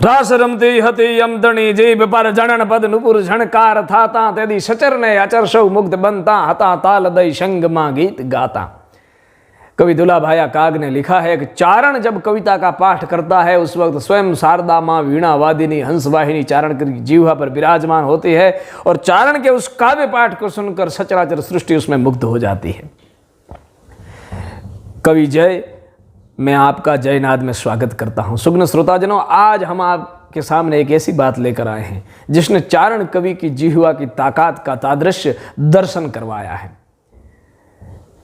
रास रमती हती यमदणी जीभ पर जणन पद नुपुर झणकार थाता तेदी सचर ने अचर सौ मुग्ध बनता हता ताल दई संग मां गीत गाता। कवि दुलाभाया काग ने लिखा है कि चारण जब कविता का पाठ करता है उस वक्त स्वयं शारदा मां वीणा वादिनी हंसवाहिनी चारण की जीवा पर विराजमान होती है और चारण के उस काव्य पाठ को सुनकर सचराचर सृष्टि उसमें मुग्ध हो जाती है। कवि जय, मैं आपका जयनाद में स्वागत करता हूं। सुग्न श्रोताजनों, आज हम आपके सामने एक ऐसी बात लेकर आए हैं जिसने चारण कवि की जिह्वा की ताकत का तादृश्य दर्शन करवाया है।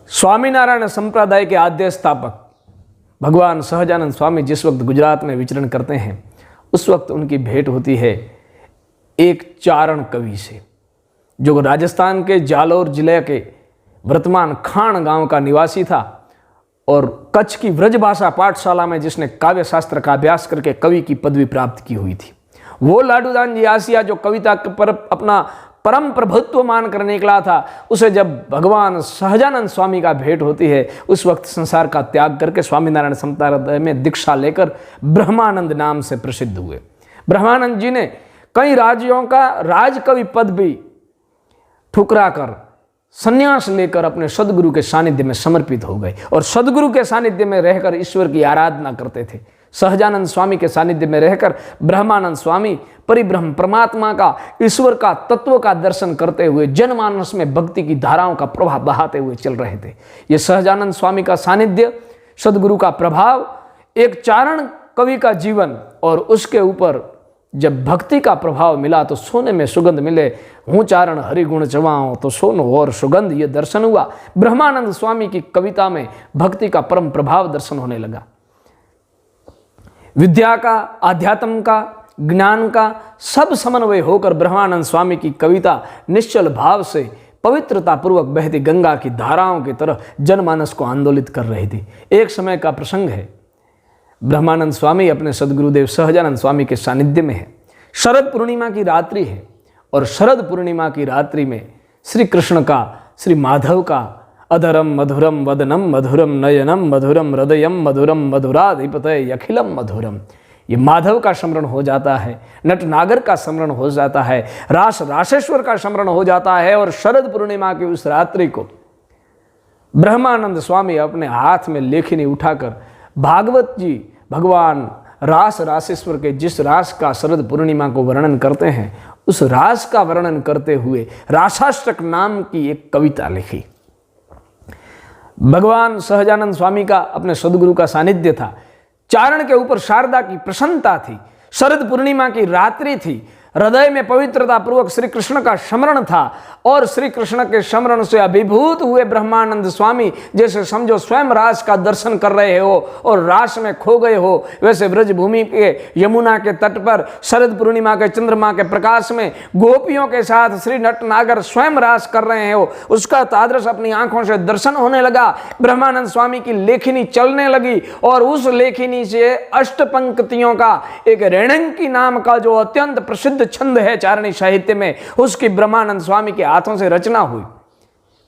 स्वामीनारायण संप्रदाय के आद्य स्थापक भगवान सहजानंद स्वामी जिस वक्त गुजरात में विचरण करते हैं उस वक्त उनकी भेंट होती है एक चारण कवि से, जो राजस्थान के जालोर जिले के वर्तमान खान गांव का निवासी था और कच्छ की ब्रजभाषा पाठशाला में जिसने काव्य शास्त्र का अभ्यास करके कवि की पदवी प्राप्त की हुई थी। वो लाडूदान जी आसिया जो कविता पर अपना परम प्रभुत्व मान कर निकला था, उसे जब भगवान सहजानंद स्वामी का भेंट होती है उस वक्त संसार का त्याग करके स्वामीनारायण संप्रदाय में दीक्षा लेकर ब्रह्मानंद नाम से प्रसिद्ध हुए। ब्रह्मानंद जी ने कई राज्यों का राजकवि पद भी ठुकरा कर संन्यास लेकर अपने सदगुरु के सानिध्य में समर्पित हो गए और सदगुरु के सानिध्य में रहकर ईश्वर की आराधना करते थे। सहजानंद स्वामी के सानिध्य में रहकर ब्रह्मानंद स्वामी परिब्रह्म परमात्मा का, ईश्वर का तत्व का दर्शन करते हुए जनमानस में भक्ति की धाराओं का प्रवाह बहाते हुए चल रहे थे। ये सहजानंद स्वामी का सानिध्य, सदगुरु का प्रभाव, एक चारण कवि का जीवन और उसके ऊपर जब भक्ति का प्रभाव मिला तो सोने में सुगंध मिले। हूँ चारण हरिगुण चवाओं तो सोनो और सुगंध, ये दर्शन हुआ। ब्रह्मानंद स्वामी की कविता में भक्ति का परम प्रभाव दर्शन होने लगा। विद्या का, आध्यात्म का, ज्ञान का सब समन्वय होकर ब्रह्मानंद स्वामी की कविता निश्चल भाव से पवित्रता पूर्वक बहती गंगा की धाराओं की तरह जनमानस को आंदोलित कर रही थी। एक समय का प्रसंग है, ब्रह्मानंद स्वामी अपने सदगुरुदेव सहजानंद स्वामी के सानिध्य में है। शरद पूर्णिमा की रात्रि है और शरद पूर्णिमा की रात्रि में श्री कृष्ण का, श्री माधव का अधरम मधुरम वदनम मधुरम नयनम मधुरम हृदयम मधुरम मधुराधिपतये अखिलम मधुरम, ये माधव का स्मरण हो जाता है, नटनागर का स्मरण हो जाता है, राशेश्वर का स्मरण हो जाता है। और शरद पूर्णिमा की उस रात्रि को ब्रह्मानंद स्वामी अपने हाथ में लेखनी उठाकर भागवत जी भगवान राशेश्वर के जिस रास का शरद पूर्णिमा को वर्णन करते हैं उस रास का वर्णन करते हुए रासाष्टक नाम की एक कविता लिखी। भगवान सहजानंद स्वामी का अपने सदगुरु का सानिध्य था, चारण के ऊपर शारदा की प्रसन्नता थी, शरद पूर्णिमा की रात्रि थी, हृदय में पवित्रता पूर्वक श्री कृष्ण का स्मरण था और श्री कृष्ण के स्मरण से अभिभूत हुए ब्रह्मानंद स्वामी जैसे समझो स्वयं रास का दर्शन कर रहे हो और रास में खो गए हो, वैसे ब्रजभूमि के यमुना के तट पर शरद पूर्णिमा के चंद्रमा के प्रकाश में गोपियों के साथ श्री नटनागर स्वयं रास कर रहे हो, उसका तादृश अपनी आंखों से दर्शन होने लगा। ब्रह्मानंद स्वामी की लेखनी चलने लगी और उस लेखनी से अष्ट पंक्तियों का एक रेणंकी नाम का जो अत्यंत प्रसिद्ध छंद है चारणी साहित्य में, उसकी ब्रह्मानंद स्वामी के हाथों से रचना हुई,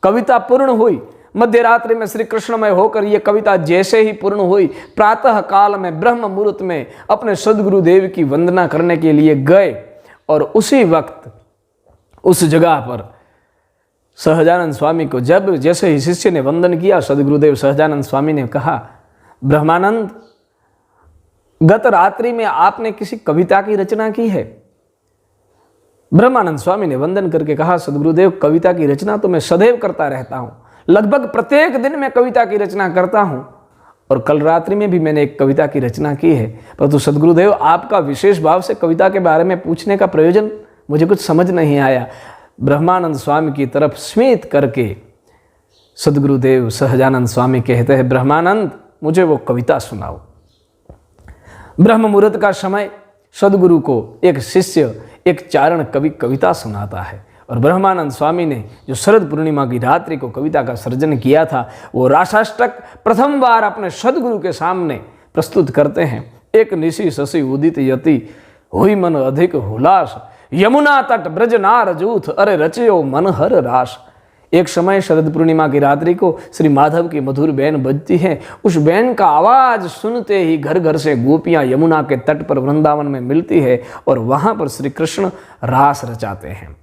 कविता पूर्ण हुई। मध्य रात्रि में श्री कृष्णमय होकर यह कविता जैसे ही पूर्ण हुई, प्रातः काल में ब्रह्म मुहूर्त में अपने सदगुरु देव की वंदना करने के लिए गए और उसी वक्त उस जगह पर सहजानंद स्वामी को जब जैसे ही शिष्य ने वंदन किया, सदगुरुदेव सहजानंद स्वामी ने कहा, ब्रह्मानंद, गत रात्रि में आपने किसी कविता की रचना की है? ब्रह्मानंद स्वामी ने वंदन करके कहा, सदगुरुदेव, कविता की रचना तो मैं सदैव करता रहता हूँ, लगभग प्रत्येक दिन मैं कविता की रचना करता हूँ और कल रात्रि में भी मैंने एक कविता की रचना की है, परंतु सदगुरुदेव आपका विशेष भाव से कविता के बारे में पूछने का प्रयोजन मुझे कुछ समझ नहीं आया। ब्रह्मानंद स्वामी की तरफ स्मित करके सदगुरुदेव सहजानंद स्वामी कहते हैं, ब्रह्मानंद, मुझे वो कविता सुनाओ। ब्रह्म मुहूर्त का समय सदगुरु को एक शिष्य, एक चारण कवि कविता सुनाता है और ब्रह्मानंद स्वामी ने जो शरद पूर्णिमा की रात्रि को कविता का सर्जन किया था वो रासाष्टक प्रथम बार अपने सदगुरु के सामने प्रस्तुत करते हैं। एक निशि शशि उदित यति हुई मन अधिक हुलास, यमुना तट ब्रज नार जूथ अरे रचयो मन हर रास। एक समय शरद पूर्णिमा की रात्रि को श्री माधव की मधुर बैन बजती है। उस बैन का आवाज सुनते ही घर घर से गोपियां यमुना के तट पर वृंदावन में मिलती है और वहां पर श्री कृष्ण रास रचाते हैं।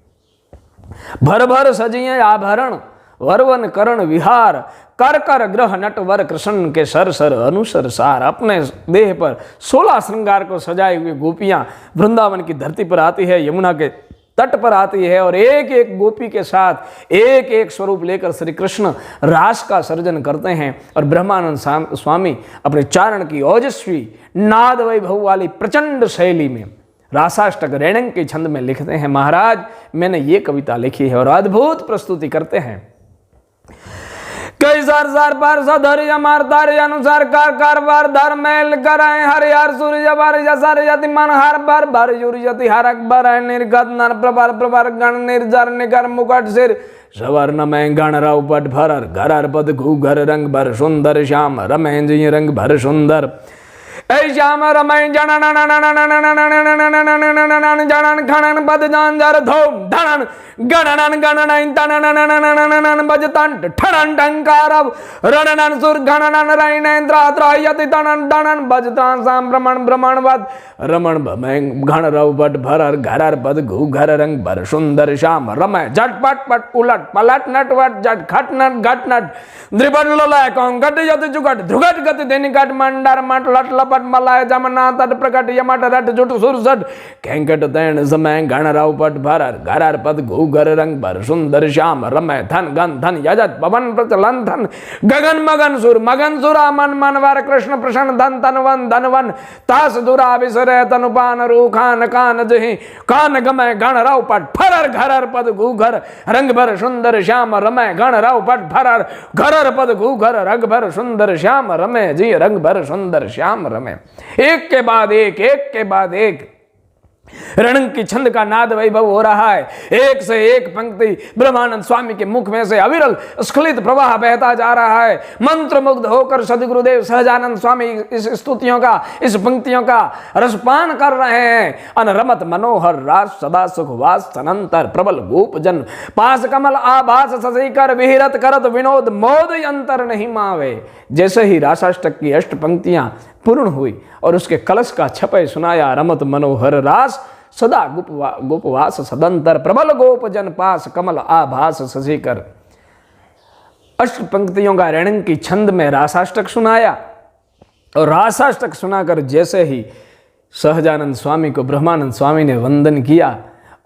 भर भर सजिए आभरण वरवन करण विहार, कर कर ग्रह नटवर कृष्ण के सर सर अनुसर सार। अपने देह पर 16 श्रृंगार को सजाए हुए गोपियां वृंदावन की धरती पर आती है, यमुना के तट पर आती है और एक एक गोपी के साथ एक एक स्वरूप लेकर श्री कृष्ण रास का सर्जन करते हैं। और ब्रह्मानंद स्वामी अपने चारण की ओजस्वी नाद वैभव वाली प्रचंड शैली में रासाष्टक रेणंग के छंद में लिखते हैं, महाराज मैंने ये कविता लिखी है, और अद्भुत प्रस्तुति करते हैं। कई सार सार पार सधर यमार तारे अनुसार कार कार बार धर मैल कराए हरि हर सूर्य बार जसर यति मन हर बार बार यूर यति हर अकबर निर्गत नर प्रभार प्रभार गण निर्जर निकर मुकुट सिर सवर्ण में गण राव पट भरर घर पद घू घर रंग भर सुंदर श्याम रमें जी रंग भर सुंदर ऐ श्याम रमय जनन जनन खनन पद जानजर धोम धनन गणनन गणनन तननन बजतन ठनन टंकारव रणनन सुर गणनन रैनेन्द्र त्रायति तनन दनन बजतान साम ब्रह्मण ब्रह्मणवद रमण भमय घण रव बट भरर घरर पद घू घर रंग भर सुंदर श्याम रमय झटपट पट उलट पलट नटवट झट खट नट घट नट द्रिपट ललय कौं गट यति जुगट ध्रुगट गति देनि गट मंडर मट लट लपट मलाय जमना तट प्रकट यमट रट जुट सुरसट कैंकट तैण समय गण राव पट भरर घरर पद घू घर रंग भर सुंदर श्याम रमय धन गन धन यजत पवन प्रचलन धन गगन मगन सुर मनवा मनवर कृष्ण प्रसन्न धन तनवन धनवन तास दुरा विसरे तनुपान रू खान कान जहि कान गमय गण राव पट फरर घरर पद घू घर रंग भर सुंदर श्याम रमय गण राव पट फरर घरर पद घू घर रंग भर सुंदर श्याम रमय जी रंग भर सुंदर श्याम रमय। एक के बाद एक रणंग की छंद का नाद वैभव हो रहा है। एक से एक पंक्ति ब्रह्मानंद स्वामी के मुख में से अविरल स्खलित प्रवाह बहता जा रहा है। मंत्र मुग्ध होकर सदगुरुदेव सहजानंद स्वामी इस स्तुतियों का, इस पंक्तियों का रसपान कर रहे हैं। अनरमत मनोहर रास सदा सुख वास सनंतर प्रबल गोप जन पास कमल आभास ससीकर विहिरत करत विनोद मोद अंतर नहीं मावे। जैसे ही रासाष्टक की अष्ट पंक्तियां पूर्ण हुई और उसके कलश का छपय सुनाया, रमत मनोहर रास सदा गोपवास सदंतर प्रबल गोप जन पास कमल आभास ससीकर। अष्ट पंक्तियों का रेणंग की छंद में रासाष्टक सुनाया और रासाष्टक सुनाकर जैसे ही सहजानंद स्वामी को ब्रह्मानंद स्वामी ने वंदन किया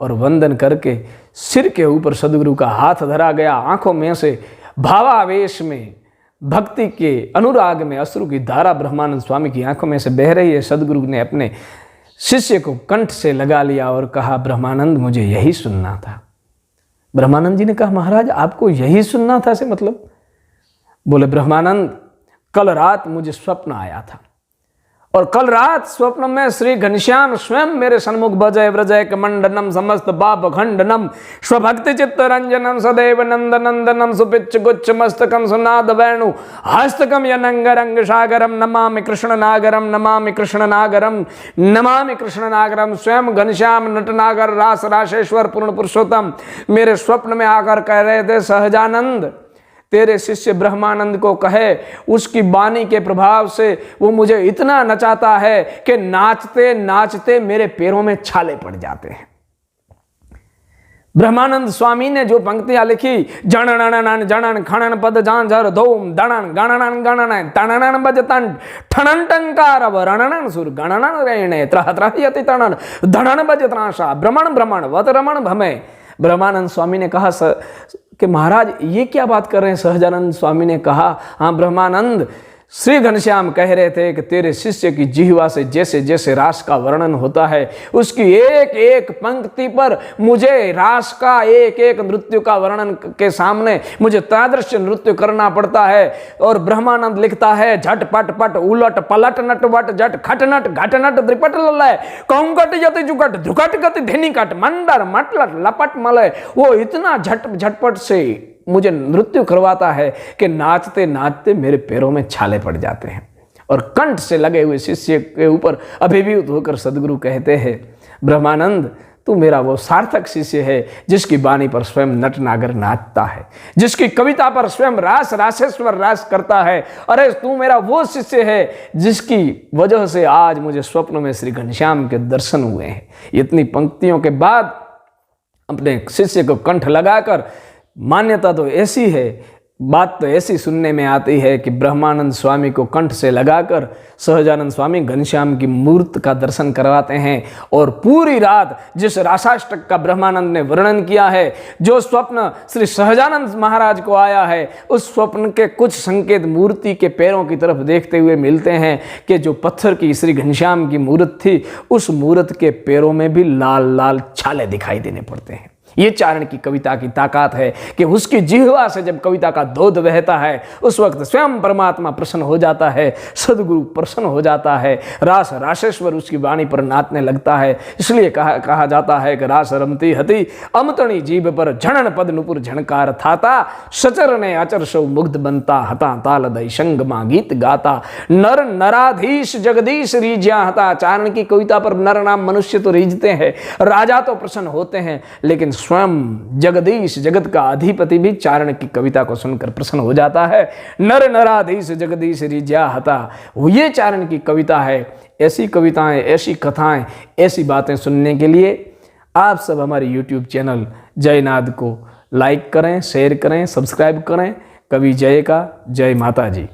और वंदन करके सिर के ऊपर सदगुरु का हाथ धरा गया। आंखों में से भावावेश में, भक्ति के अनुराग में अश्रु की धारा ब्रह्मानंद स्वामी की आंखों में से बह रही है। सदगुरु ने अपने शिष्य को कंठ से लगा लिया और कहा, ब्रह्मानंद मुझे यही सुनना था। ब्रह्मानंद जी ने कहा, महाराज आपको यही सुनना था से मतलब? बोले, ब्रह्मानंद कल रात मुझे स्वप्न आया था और कल रात स्वप्न में श्री घनश्याम स्वयं मेरे सन्मुख बजय व्रजय कमंडनम समस्त पाप खंडनम स्वभक्ति चित्त रंजनम सदैव नंद नंदनम सुपिच्छ गुच्छ मस्तकम सुनाद वेणु हस्तकम यनंग रंग सागरम नमामि कृष्ण नागरम नमामि कृष्ण नागरम नमामि कृष्ण नागरम। स्वयं घनश्याम नटनागर रास राशेश्वर पूर्ण पुरुषोत्तम मेरे स्वप्न में आकर कह रहे थे, सहजानंद तेरे शिष्य ब्रह्मानंद को कहे, उसकी वाणी के प्रभाव से वो मुझे इतना नचाता है कि नाचते नाचते मेरे पैरों में छाले पड़ जाते हैं। ब्रह्मानंद स्वामी ने जो पंक्तियां लिखी, जनन जनन खनन पद झांझर धूम दणन गणनन गणन तणनन बजतन ठनन टंकार रणनन सुर गणनन रेणे त्रह त्रहयति तणन धणन बजत्राशा भ्रमण भ्रमण वत रमण भमय। ब्रह्मानंद स्वामी ने कहा कि महाराज ये क्या बात कर रहे हैं? सहजानंद स्वामी ने कहा, हाँ ब्रह्मानंद, श्री घनश्याम कह रहे थे कि तेरे शिष्य की जिह्वा से जैसे जैसे रास का वर्णन होता है, उसकी एक एक पंक्ति पर मुझे रास का एक एक नृत्य का वर्णन के सामने मुझे तादृश नृत्य करना पड़ता है। और ब्रह्मानंद लिखता है, झट पट पट उलट पलट नट वट झट खट नट घट नट द्रिपट ललय कौंकट यति जुगट ध्रुकट गति धिनी कट मंडर मटलट लपट मलय। वो इतना झटपट से मुझे नृत्य करवाता है कि नाचते नाचते मेरे पैरों में छाले पड़ जाते हैं। और कंठ से लगे हुए शिष्य के ऊपर अभिभूत होकर सदगुरु कहते हैं, ब्रह्मानंद तू मेरा वो सार्थक शिष्य है जिसकी वाणी पर स्वयं नट नागर नाचता है, जिसकी कविता पर स्वयं रास रासेश्वर रास करता है। अरे तू मेरा वो शिष्य है जिसकी वजह से आज मुझे स्वप्न में श्री घनश्याम के दर्शन हुए हैं। इतनी पंक्तियों के बाद अपने शिष्य को कंठ लगाकर, मान्यता तो ऐसी है, बात तो ऐसी सुनने में आती है कि ब्रह्मानंद स्वामी को कंठ से लगाकर सहजानंद स्वामी घनश्याम की मूर्त का दर्शन करवाते हैं और पूरी रात जिस रासाष्टक का ब्रह्मानंद ने वर्णन किया है, जो स्वप्न श्री सहजानंद महाराज को आया है, उस स्वप्न के कुछ संकेत मूर्ति के पैरों की तरफ देखते हुए मिलते हैं कि जो पत्थर की श्री घनश्याम की मूर्त थी, उस मूर्त के पैरों में भी लाल लाल छाले दिखाई देने पड़ते हैं। ये चारण की कविता की ताकत है कि उसकी जिह्वा से जब कविता का दूध बहता है, उस वक्त स्वयं परमात्मा प्रसन्न हो जाता है, सदगुरु प्रसन्न हो जाता है, रास रासेश्वर उसकी वाणी पर नाचने लगता है। इसलिए कहा जाता है कि रास रमती हती अमतणी जीभ पर झणन पद नुपुर झणकार थाता, सचर ने अचर सौ मुग्ध बनता हता, ताल दई संग मां गीत गाता, नर नराधीश जगदीश रीज्या हता। चारण की कविता पर नर नाम मनुष्य तो रीझते हैं, राजा तो प्रसन्न होते हैं, लेकिन स्वयं जगदीश जगत का अधिपति भी चारण की कविता को सुनकर प्रसन्न हो जाता है। नर नराधीश जगदीश रीज्या हता, ये चारण की कविता है। ऐसी कविताएं, ऐसी कथाएं, ऐसी बातें सुनने के लिए आप सब हमारे YouTube चैनल जयनाद को लाइक करें, शेयर करें, सब्सक्राइब करें। कवि जय का जय माता जी।